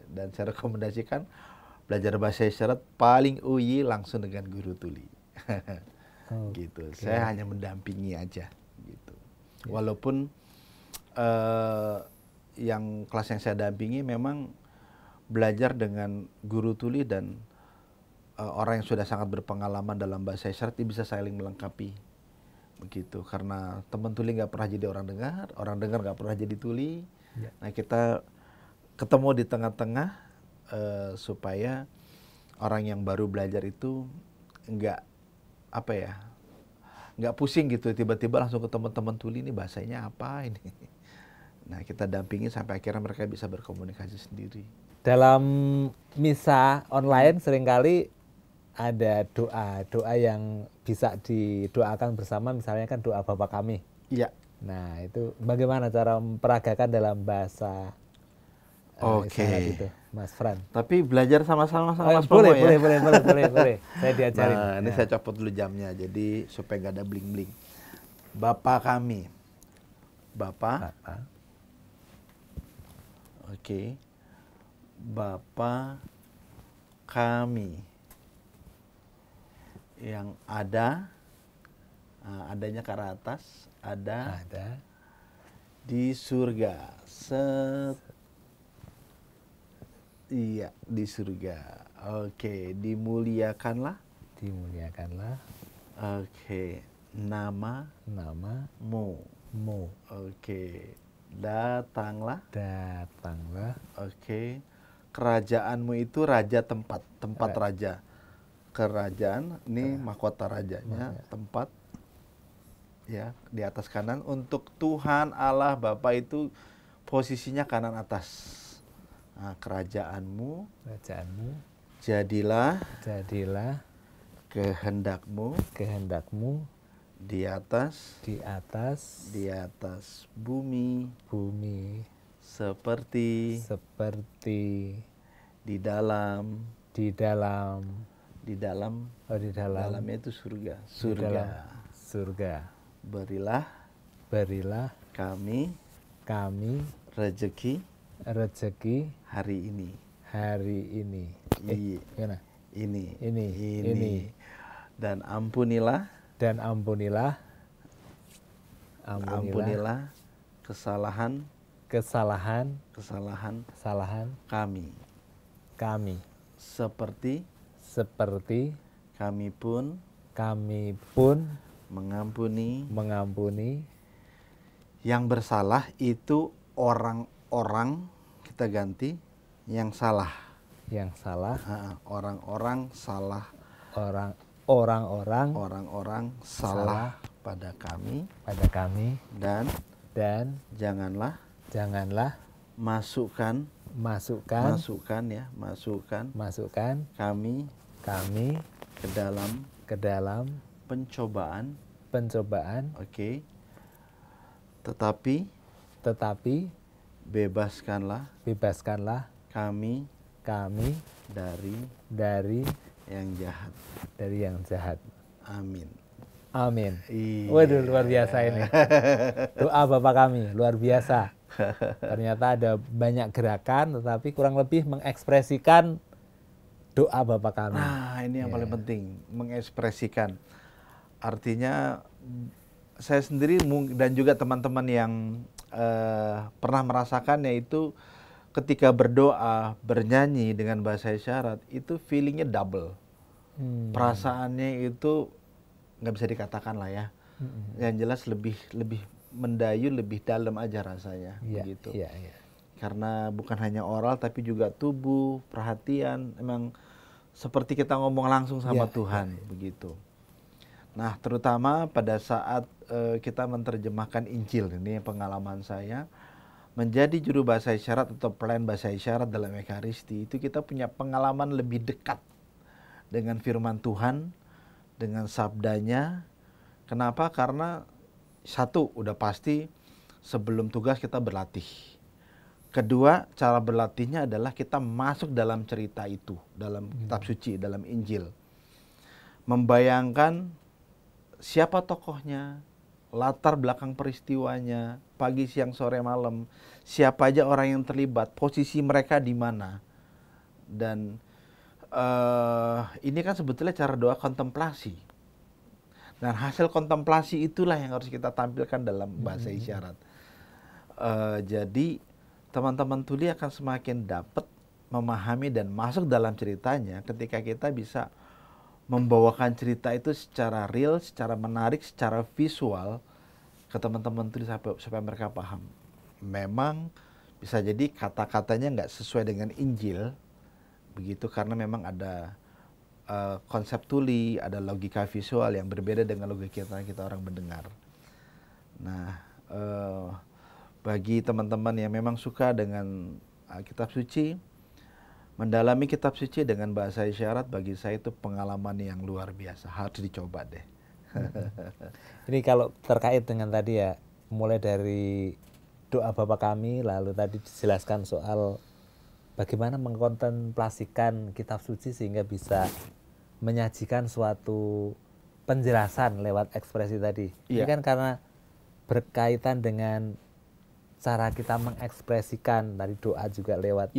Dan saya rekomendasikan belajar bahasa isyarat paling UI langsung dengan guru tuli. Gitu. Saya hanya mendampingi aja gitu. Walaupun yang kelas yang saya dampingi memang belajar dengan guru tuli dan orang yang sudah sangat berpengalaman dalam bahasa isyarat, bisa saling melengkapi begitu. Karena teman tuli nggak pernah jadi orang dengar nggak pernah jadi tuli. Nah kita ketemu di tengah-tengah supaya orang yang baru belajar itu nggak pusing gitu, tiba-tiba langsung ke teman-teman tuli, ini bahasanya apa ini. Nah kita dampingi sampai akhirnya mereka bisa berkomunikasi sendiri. Dalam misa online seringkali ada doa yang bisa didoakan bersama, misalnya kan doa Bapa Kami. Iya. Nah itu bagaimana cara memperagakan dalam bahasa isyarat itu, Mas Fran? Tapi belajar sama-sama Mas Pomo ya. Boleh. Saya diajarin. Nah, ini saya copot dulu jamnya, jadi supaya nggak ada bling-bling. Bapa Kami. Bapa. Oke. Bapa Kami. Yang ada, adanya ke arah atas, ada di surga. Iya, di surga. Oke, dimuliakanlah. Oke, namamu. Oke, datanglah. Oke, kerajaanmu itu raja, tempat raja. Kerajaan, ini mahkota rajanya, tempat ya di atas kanan. Untuk Tuhan Allah Bapa itu posisinya kanan atas. Nah, kerajaanmu jadilah kehendakmu di atas bumi seperti di dalamnya itu surga. Berilah kami rezeki hari ini. Ini. Dan ampunilah kesalahan kami. Seperti kami pun mengampuni yang bersalah. Itu orang-orang, kita ganti yang salah. Orang-orang salah pada kami, dan janganlah masukkan kami ke dalam pencobaan, oke. Tetapi bebaskanlah kami dari yang jahat. Amin. Iya. Waduh, luar biasa ini. Doa Bapa kami, luar biasa. Ternyata ada banyak gerakan, tetapi kurang lebih mengekspresikan doa Bapa kami. Nah, ini yang paling penting, mengekspresikan. Artinya saya sendiri dan juga teman-teman yang pernah merasakannya itu ketika berdoa, bernyanyi dengan bahasa isyarat, itu feelingnya double. Perasaannya itu nggak bisa dikatakan lah ya. Yang jelas lebih mendayu, lebih dalam aja rasanya, begitu. Karena bukan hanya oral, tapi juga tubuh, perhatian, emang seperti kita ngomong langsung sama Tuhan, begitu. Nah, terutama pada saat kita menerjemahkan Injil, ini pengalaman saya, menjadi juru bahasa isyarat atau pelayan bahasa isyarat dalam Ekaristi, itu kita punya pengalaman lebih dekat dengan firman Tuhan, dengan sabdanya. Kenapa? Karena satu, udah pasti sebelum tugas kita berlatih. Kedua, cara berlatihnya adalah kita masuk dalam cerita itu, dalam kitab suci, dalam Injil. Membayangkan siapa tokohnya, latar belakang peristiwanya, pagi, siang, sore, malam, siapa aja orang yang terlibat, posisi mereka di mana. Dan ini kan sebetulnya cara doa kontemplasi. Dan hasil kontemplasi itulah yang harus kita tampilkan dalam bahasa isyarat. Jadi teman-teman tuli akan semakin dapat memahami dan masuk dalam ceritanya ketika kita bisa membawakan cerita itu secara real, secara menarik, secara visual ke teman-teman tuli supaya mereka paham. Memang bisa jadi kata-katanya nggak sesuai dengan Injil, begitu, karena memang ada konsep tuli, ada logika visual yang berbeda dengan logika kita orang mendengar. Nah, bagi teman-teman yang memang suka dengan kitab suci, mendalami kitab suci dengan bahasa isyarat, bagi saya itu pengalaman yang luar biasa, harus dicoba deh. Ini kalau terkait dengan tadi ya, mulai dari doa Bapa kami, lalu tadi dijelaskan soal bagaimana mengkontemplasikan kitab suci sehingga bisa menyajikan suatu penjelasan lewat ekspresi tadi. Ini kan karena berkaitan dengan cara kita mengekspresikan dari doa juga lewat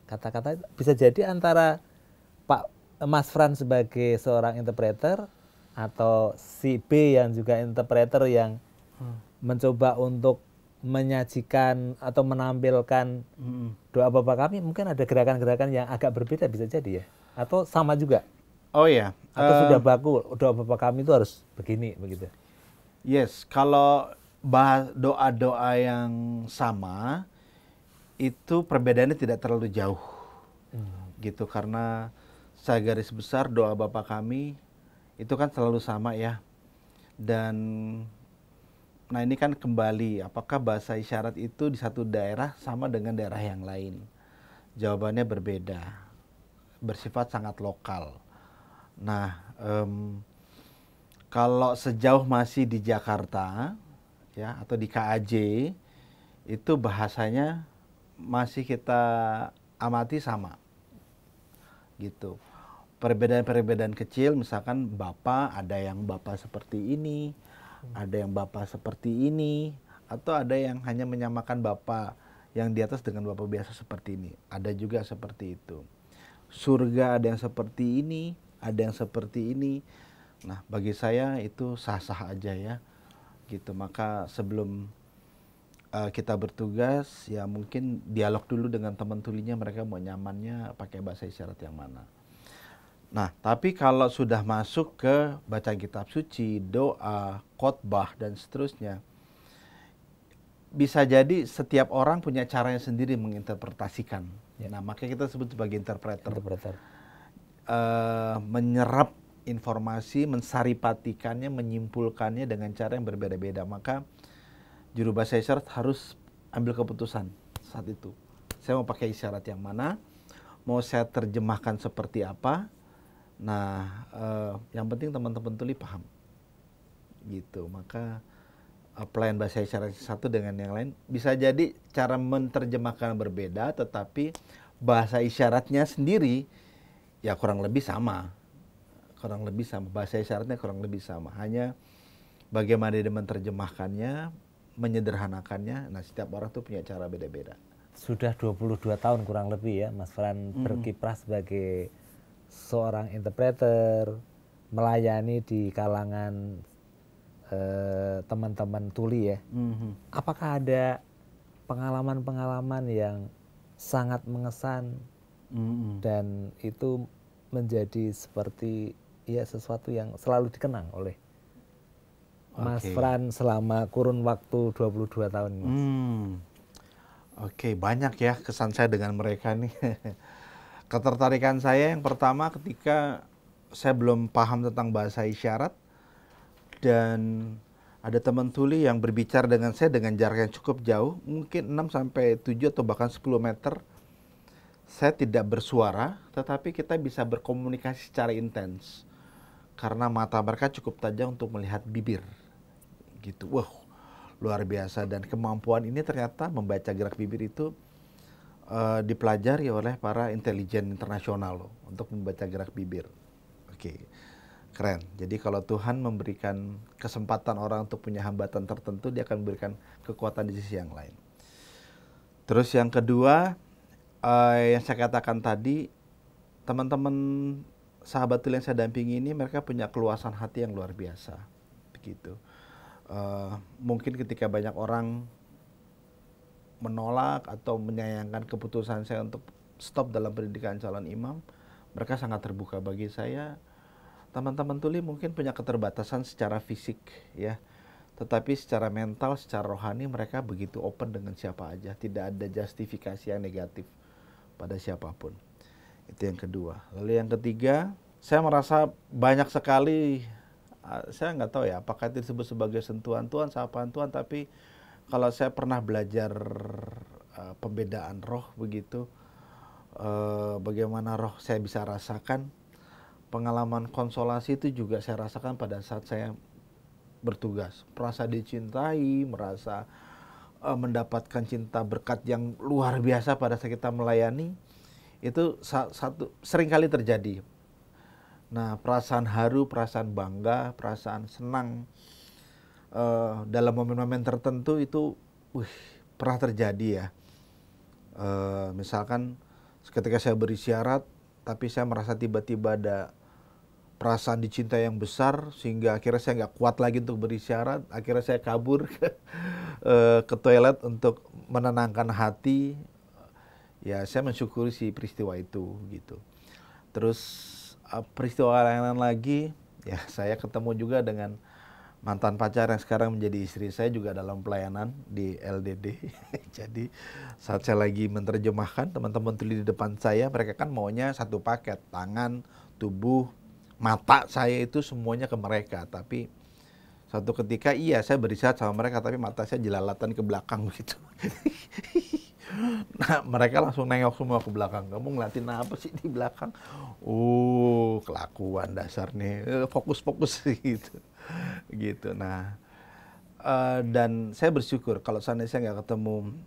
kata-kata. Bisa jadi antara Mas Fran sebagai seorang interpreter atau si B yang juga interpreter yang mencoba untuk menyajikan atau menampilkan doa Bapa kami, mungkin ada gerakan-gerakan yang agak berbeda, bisa jadi ya, atau sama juga. Oh ya, atau sudah baku doa Bapa kami itu harus begini begitu. Yes, kalau doa-doa yang sama itu perbedaannya tidak terlalu jauh, gitu, karena saya garis besar doa Bapa kami itu kan selalu sama ya. Dan nah ini kan kembali, apakah bahasa isyarat itu di satu daerah sama dengan daerah yang lain? Jawabannya berbeda, bersifat sangat lokal. Nah, kalau sejauh masih di Jakarta ya, atau di KAJ, itu bahasanya masih kita amati sama, gitu. Perbedaan-perbedaan kecil, misalkan Bapak, ada yang Bapak seperti ini, ada yang Bapak seperti ini, atau ada yang hanya menyamakan Bapak yang di atas dengan Bapak biasa seperti ini. Ada juga seperti itu. Surga ada yang seperti ini, ada yang seperti ini. Nah, bagi saya itu sah-sah aja ya, gitu. Maka sebelum kita bertugas, ya mungkin dialog dulu dengan teman tulinya, mereka mau nyamannya pakai bahasa isyarat yang mana. Nah, tapi kalau sudah masuk ke baca kitab suci, doa, khotbah, dan seterusnya, bisa jadi setiap orang punya caranya sendiri menginterpretasikan. Nah, makanya kita sebut sebagai interpreter. Menyerap informasi, mensaripatikannya, menyimpulkannya dengan cara yang berbeda-beda. Maka juru bahasa isyarat harus ambil keputusan saat itu. Saya mau pakai isyarat yang mana, mau saya terjemahkan seperti apa. Nah, yang penting teman-teman tuli paham. Gitu. Maka pelayan bahasa isyarat satu dengan yang lain bisa jadi cara menerjemahkan berbeda, tetapi bahasa isyaratnya sendiri ya kurang lebih sama. Bahasa isyaratnya kurang lebih sama. Hanya bagaimana dia menerjemahkannya, menyederhanakannya. Nah, setiap orang tuh punya cara beda-beda. Sudah 22 tahun kurang lebih ya Mas Fran berkiprah sebagai seorang interpreter, melayani di kalangan teman-teman tuli ya. Apakah ada pengalaman-pengalaman yang sangat mengesan dan itu menjadi seperti ya sesuatu yang selalu dikenang oleh Mas Fran selama kurun waktu 22 tahun ini? Oke, banyak ya kesan saya dengan mereka nih. Ketertarikan saya yang pertama ketika saya belum paham tentang bahasa isyarat dan ada teman tuli yang berbicara dengan saya dengan jarak yang cukup jauh, mungkin 6 sampai 7 atau bahkan 10 meter. Saya tidak bersuara, tetapi kita bisa berkomunikasi secara intens. Karena mata mereka cukup tajam untuk melihat bibir. Gitu. Wah, luar biasa. Dan kemampuan ini ternyata membaca gerak bibir itu dipelajari oleh para intelijen internasional loh, untuk membaca gerak bibir. Oke, keren. Jadi kalau Tuhan memberikan kesempatan orang untuk punya hambatan tertentu, dia akan memberikan kekuatan di sisi yang lain. Terus yang kedua, yang saya katakan tadi, teman-teman sahabat tuli yang saya dampingi ini, mereka punya keluasan hati yang luar biasa. Begitu. Mungkin ketika banyak orang menolak atau menyayangkan keputusan saya untuk stop dalam pendidikan calon imam, mereka sangat terbuka bagi saya. Teman-teman tuli mungkin punya keterbatasan secara fisik ya, tetapi secara mental, secara rohani mereka begitu open dengan siapa aja, tidak ada justifikasi yang negatif pada siapapun. Itu yang kedua. Lalu yang ketiga, saya merasa banyak sekali, saya nggak tahu ya apakah itu disebut sebagai sentuhan Tuhan, sapaan Tuhan, tapi kalau saya pernah belajar pembedaan roh begitu, bagaimana roh saya bisa rasakan, pengalaman konsolasi itu juga saya rasakan pada saat saya bertugas, merasa dicintai, merasa mendapatkan cinta berkat yang luar biasa pada saat kita melayani, itu sering kali terjadi. Nah, perasaan haru, perasaan bangga, perasaan senang dalam momen-momen tertentu itu pernah terjadi ya. Misalkan ketika saya berisyarat, tapi saya merasa tiba-tiba ada perasaan dicinta yang besar sehingga akhirnya saya nggak kuat lagi untuk berisyarat. Akhirnya saya kabur ke toilet untuk menenangkan hati. Ya, saya mensyukuri si peristiwa itu gitu. Terus peristiwa lain lagi, ya saya ketemu juga dengan mantan pacar yang sekarang menjadi istri saya juga dalam pelayanan di LDD. Jadi saat saya lagi menerjemahkan, teman-teman tuli di depan saya, mereka kan maunya satu paket, tangan, tubuh, mata saya itu semuanya ke mereka. Tapi suatu ketika iya saya berisyarat sama mereka, tapi mata saya jelalatan ke belakang gitu. Nah, mereka langsung nengok semua ke belakang. Kamu ngeliatin apa sih di belakang? Kelakuan dasar nih, fokus-fokus gitu. Gitu. Nah, dan saya bersyukur kalau seandainya saya nggak ketemu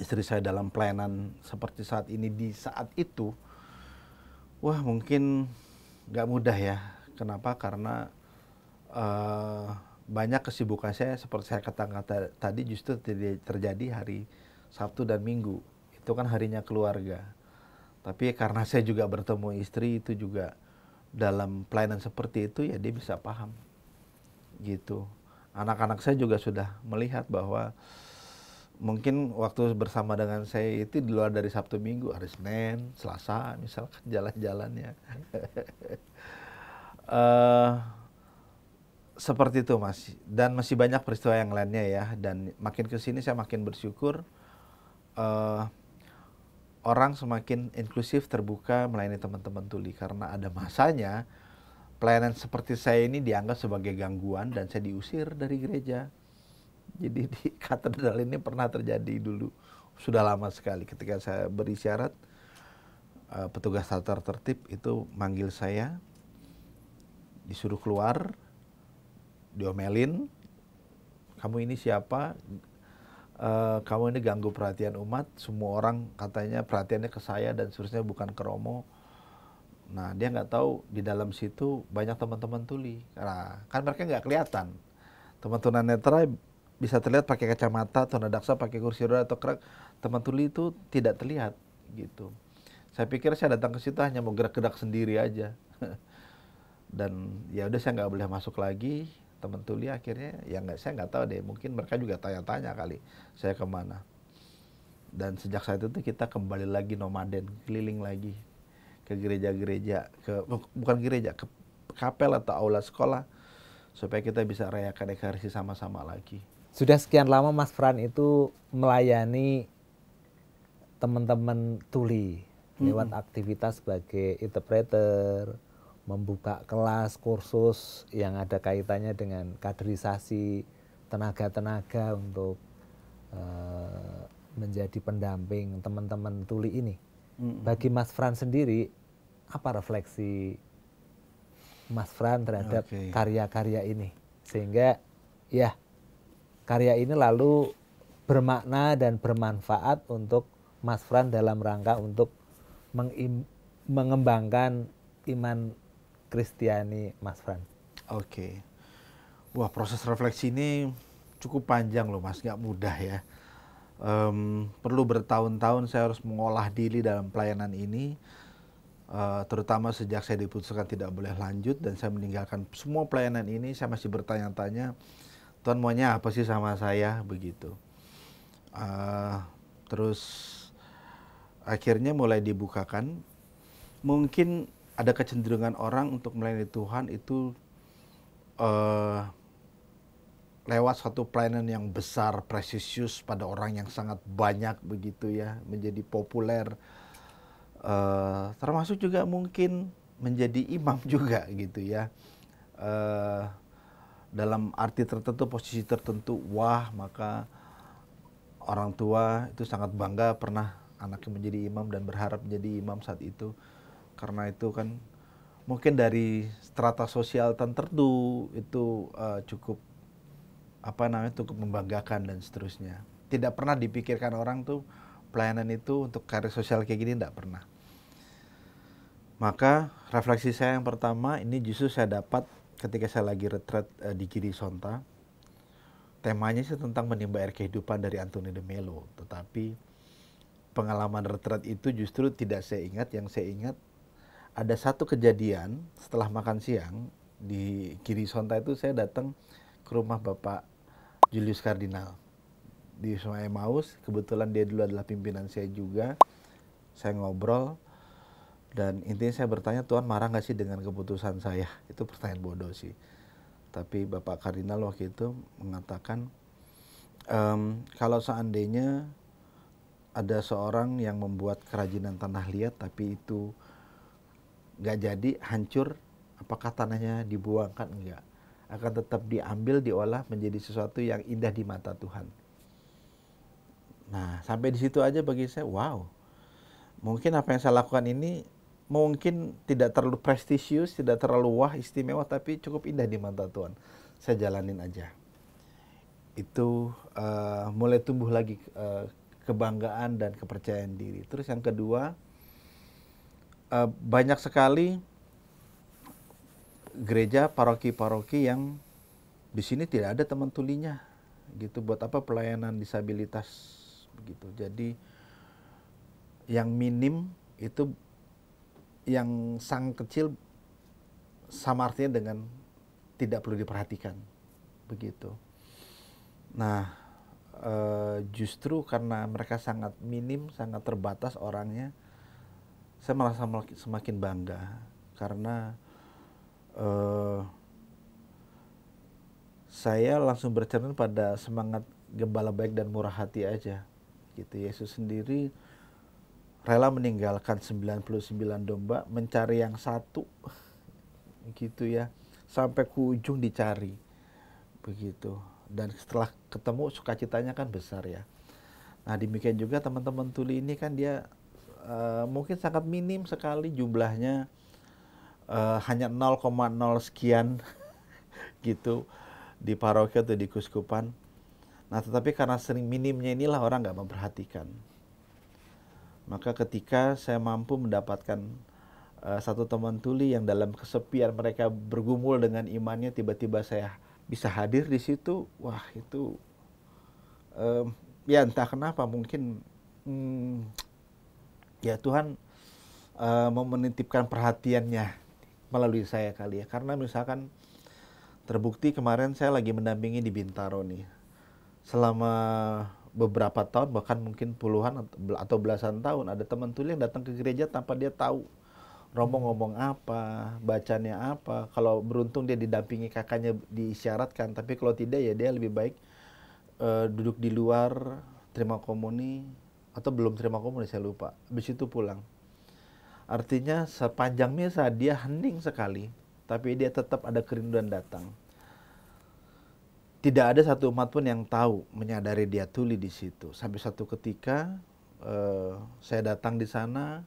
istri saya dalam pelayanan seperti saat ini di saat itu, wah mungkin nggak mudah ya. Kenapa? Karena banyak kesibukan saya seperti saya katakan tadi justru terjadi hari Sabtu dan Minggu. Itu kan harinya keluarga. Tapi karena saya juga bertemu istri itu juga dalam pelayanan seperti itu, ya dia bisa paham. Gitu. Anak-anak saya juga sudah melihat bahwa mungkin waktu bersama dengan saya itu di luar dari Sabtu Minggu, hari Senin, Selasa misalkan jalan-jalannya. Seperti itu Mas. Dan masih banyak peristiwa yang lainnya ya. Dan makin kesini saya makin bersyukur orang semakin inklusif, terbuka melayani teman-teman tuli. Karena ada masanya pelayanan seperti saya ini dianggap sebagai gangguan dan saya diusir dari gereja. Jadi di katedral ini pernah terjadi dulu, sudah lama sekali, ketika saya berisyarat, petugas tata tertib itu manggil saya, disuruh keluar, diomelin, kamu ini siapa? Kamu ini ganggu perhatian umat, semua orang katanya perhatiannya ke saya dan seterusnya, bukan ke Romo. Nah, dia nggak tahu di dalam situ banyak teman-teman tuli. Nah, kan mereka nggak kelihatan. Teman tunanetra bisa terlihat pakai kacamata, tunadaksa pakai kursi roda atau kerak. Teman tuli itu tidak terlihat gitu. Saya pikir saya datang ke situ hanya mau gerak-gerak sendiri aja. Dan ya udah, saya nggak boleh masuk lagi. Teman tuli akhirnya ya nggak, saya nggak tahu deh, mungkin mereka juga tanya-tanya kali saya kemana. Dan sejak saat itu kita kembali lagi nomaden, keliling lagi ke gereja-gereja, bukan gereja, ke kapel atau aula sekolah, supaya kita bisa rayakan ekaristi sama-sama lagi. Sudah sekian lama Mas Fran itu melayani teman-teman tuli lewat aktivitas sebagai interpreter, membuka kelas kursus yang ada kaitannya dengan kaderisasi tenaga-tenaga untuk menjadi pendamping teman-teman tuli ini. Bagi Mas Fran sendiri, apa refleksi Mas Fran terhadap karya-karya ini? Sehingga ya karya ini lalu bermakna dan bermanfaat untuk Mas Fran dalam rangka untuk mengembangkan iman Kristiani Mas Fran. Oke. Wah, proses refleksi ini cukup panjang loh Mas, nggak mudah ya. Perlu bertahun-tahun saya harus mengolah diri dalam pelayanan ini, terutama sejak saya diputuskan tidak boleh lanjut dan saya meninggalkan semua pelayanan ini. Saya masih bertanya-tanya, Tuhan maunya apa sih sama saya, begitu. Terus akhirnya mulai dibukakan. Mungkin ada kecenderungan orang untuk melayani Tuhan itu lewat satu pelayanan yang besar, presisius pada orang yang sangat banyak begitu ya, menjadi populer, termasuk juga mungkin menjadi imam juga gitu ya, dalam arti tertentu, posisi tertentu. Wah, maka orang tua itu sangat bangga pernah anaknya menjadi imam dan berharap menjadi imam saat itu, karena itu kan mungkin dari strata sosial tertentu itu cukup cukup membanggakan dan seterusnya. Tidak pernah dipikirkan orang tuh pelayanan itu untuk karir sosial kayak gini, tidak pernah. Maka refleksi saya yang pertama ini justru saya dapat ketika saya lagi retret di Giri Sonta. Temanya sih tentang menimba air kehidupan dari Anthony de Mello, tetapi pengalaman retret itu justru tidak saya ingat. Yang saya ingat ada satu kejadian setelah makan siang di Giri Sonta itu, saya datang ke rumah Bapak Julius Kardinal di Sungai Maus. Kebetulan dia dulu adalah pimpinan saya juga. Saya ngobrol dan intinya saya bertanya, Tuhan marah nggak sih dengan keputusan saya? Itu pertanyaan bodoh sih. Tapi Bapak Kardinal waktu itu mengatakan, kalau seandainya ada seorang yang membuat kerajinan tanah liat tapi itu nggak jadi, hancur, apakah tanahnya dibuangkan? Enggak, akan tetap diambil, diolah menjadi sesuatu yang indah di mata Tuhan. Nah, sampai di situ aja bagi saya, wow. Mungkin apa yang saya lakukan ini mungkin tidak terlalu prestisius, tidak terlalu wah, istimewa, tapi cukup indah di mata Tuhan. Saya jalanin aja. Itu mulai tumbuh lagi kebanggaan dan kepercayaan diri. Terus yang kedua, banyak sekali gereja, paroki-paroki yang di sini tidak ada teman tulinya gitu. Buat apa pelayanan disabilitas begitu. Jadi yang minim itu, yang sangat kecil, sama artinya dengan tidak perlu diperhatikan begitu. Nah, justru karena mereka sangat minim, sangat terbatas orangnya, saya merasa semakin bangga karena saya langsung bercermin pada semangat gembala baik dan murah hati aja gitu. Yesus sendiri rela meninggalkan 99 domba mencari yang satu gitu ya, sampai ke ujung dicari begitu. Dan setelah ketemu sukacitanya kan besar ya. Nah demikian juga teman-teman tuli ini kan dia mungkin sangat minim sekali jumlahnya, hanya 0,0 sekian gitu di paroki atau di kuskupan. Nah tetapi karena sering minimnya inilah orang nggak memperhatikan. Maka ketika saya mampu mendapatkan satu teman tuli yang dalam kesepian mereka bergumul dengan imannya, tiba-tiba saya bisa hadir di situ, wah itu ya entah kenapa mungkin ya Tuhan mau menitipkan perhatiannya melalui saya kali ya. Karena misalkan terbukti kemarin saya lagi mendampingi di Bintaro nih. Selama beberapa tahun, bahkan mungkin puluhan atau belasan tahun, ada teman tuli yang datang ke gereja tanpa dia tahu romo ngomong apa, bacanya apa. Kalau beruntung dia didampingi kakaknya diisyaratkan, tapi kalau tidak ya dia lebih baik duduk di luar, terima komuni, atau belum terima komuni saya lupa. Habis itu pulang. Artinya sepanjang misa dia hening sekali, tapi dia tetap ada kerinduan datang. Tidak ada satu umat pun yang tahu, menyadari dia tuli di situ. Sampai satu ketika saya datang di sana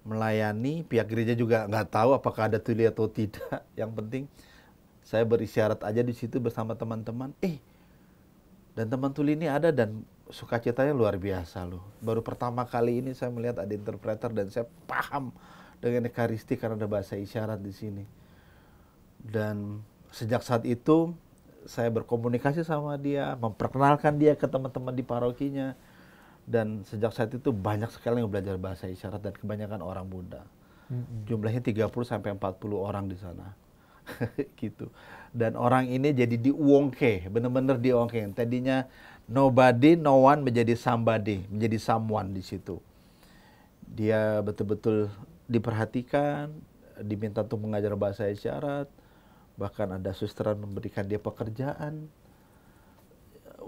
melayani, pihak gereja juga nggak tahu apakah ada tuli atau tidak. Yang penting saya berisyarat aja di situ bersama teman-teman. Dan teman tuli ini ada dan sukacitanya luar biasa loh. Baru pertama kali ini saya melihat ada interpreter dan saya paham dengan ekaristi karena ada bahasa isyarat di sini. Dan sejak saat itu saya berkomunikasi sama dia, memperkenalkan dia ke teman-teman di parokinya. Dan sejak saat itu banyak sekali yang belajar bahasa isyarat dan kebanyakan orang muda. Jumlahnya 30 sampai 40 orang di sana. Gitu. Dan orang ini jadi diuongke, benar-benar diuongke. Tadinya nobody, no one menjadi somebody, menjadi someone di situ. Dia betul-betul diperhatikan, diminta untuk mengajar bahasa isyarat, bahkan ada susteran memberikan dia pekerjaan.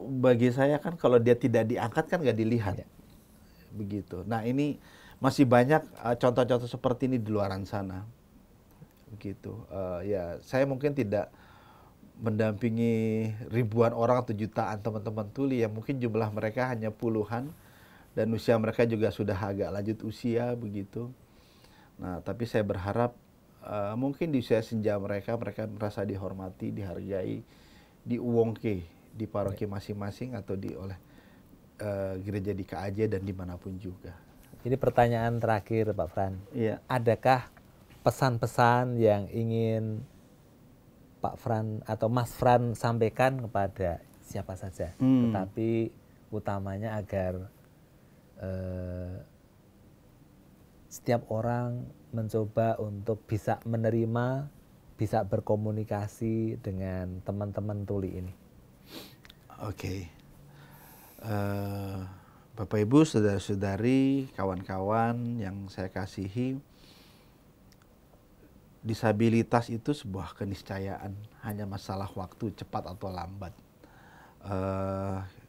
Bagi saya kan kalau dia tidak diangkat kan nggak dilihat. Begitu. Nah ini masih banyak contoh-contoh seperti ini di luaran sana. Begitu. Ya saya mungkin tidak mendampingi ribuan orang atau jutaan teman-teman tuli yang mungkin jumlah mereka hanya puluhan dan usia mereka juga sudah agak lanjut usia begitu. Nah tapi saya berharap mungkin di usia senja mereka merasa dihormati, dihargai, diuongke di paroki masing-masing atau oleh gereja di KAJ dan dimanapun juga. Ini pertanyaan terakhir Pak Fran. Iya. Adakah pesan-pesan yang ingin Pak Fran atau Mas Fran sampaikan kepada siapa saja, tetapi utamanya agar setiap orang mencoba untuk bisa menerima, bisa berkomunikasi dengan teman-teman tuli ini? Oke. Bapak Ibu, saudara-saudari, kawan-kawan yang saya kasihi, disabilitas itu sebuah keniscayaan, hanya masalah waktu cepat atau lambat.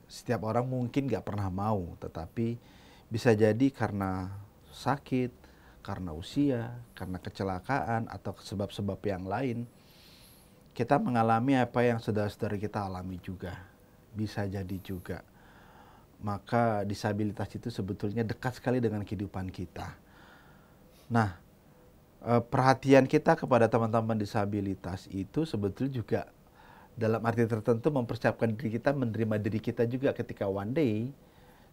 Setiap orang mungkin gak pernah mau, tetapi bisa jadi karena sakit, karena usia, karena kecelakaan, atau sebab-sebab yang lain, kita mengalami apa yang saudara-saudara kita alami juga. Bisa jadi juga. Maka disabilitas itu sebetulnya dekat sekali dengan kehidupan kita. Nah, perhatian kita kepada teman-teman disabilitas itu sebetulnya juga dalam arti tertentu mempersiapkan diri kita menerima diri kita juga ketika one day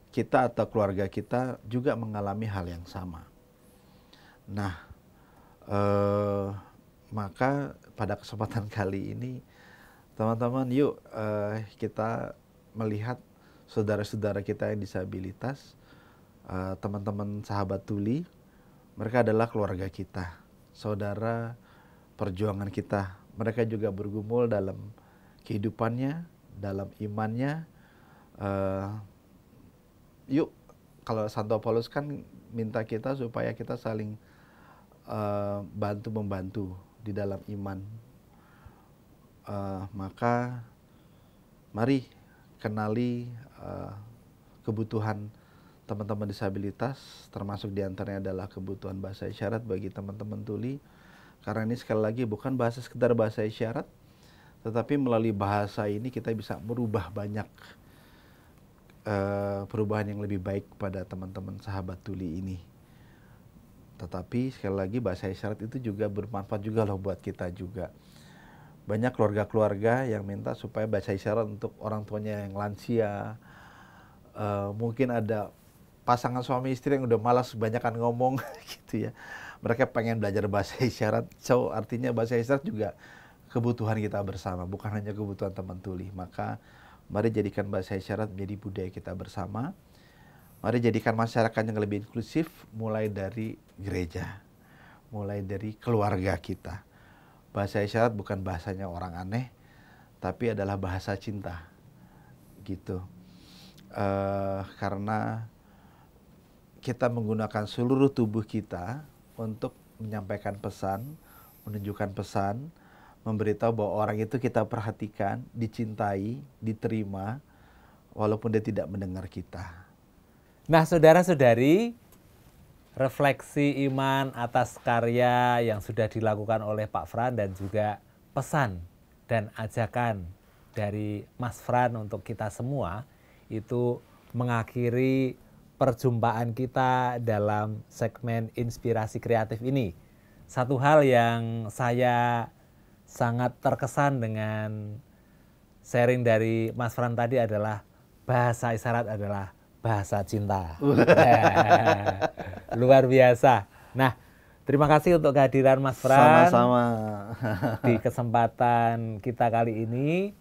kita atau keluarga kita juga mengalami hal yang sama. Nah, maka pada kesempatan kali ini teman-teman yuk kita melihat saudara-saudara kita yang disabilitas, teman-teman sahabat tuli, mereka adalah keluarga kita, saudara perjuangan kita. Mereka juga bergumul dalam kehidupannya, dalam imannya. Yuk, kalau Santo Paulus kan minta kita supaya kita saling bantu-membantu di dalam iman. Maka mari kenali kebutuhan teman-teman disabilitas, termasuk diantaranya adalah kebutuhan bahasa isyarat bagi teman-teman tuli. Karena ini sekali lagi bukan bahasa sekedar bahasa isyarat, tetapi melalui bahasa ini kita bisa merubah banyak perubahan yang lebih baik pada teman-teman sahabat tuli ini. Tetapi sekali lagi bahasa isyarat itu juga bermanfaat juga loh buat kita juga. Banyak keluarga-keluarga yang minta supaya bahasa isyarat untuk orang tuanya yang lansia. Mungkin ada pasangan suami istri yang udah malas kebanyakan ngomong gitu ya. Mereka pengen belajar bahasa isyarat. So artinya bahasa isyarat juga kebutuhan kita bersama, bukan hanya kebutuhan teman tuli. Maka mari jadikan bahasa isyarat menjadi budaya kita bersama. Mari jadikan masyarakat yang lebih inklusif, mulai dari gereja, mulai dari keluarga kita. Bahasa isyarat bukan bahasanya orang aneh, tapi adalah bahasa cinta, gitu. Karena kita menggunakan seluruh tubuh kita untuk menyampaikan pesan, menunjukkan pesan, memberitahu bahwa orang itu kita perhatikan, dicintai, diterima, walaupun dia tidak mendengar kita. Nah, saudara-saudari, refleksi iman atas karya yang sudah dilakukan oleh Pak Fran dan juga pesan dan ajakan dari Mas Fran untuk kita semua itu mengakhiri perjumpaan kita dalam segmen Inspirasi Kreatif ini. Satu hal yang saya sangat terkesan dengan sharing dari Mas Fran tadi adalah bahasa isyarat adalah bahasa cinta. Luar biasa. Nah, terima kasih untuk kehadiran Mas Fran. Sama-sama. Di kesempatan kita kali ini.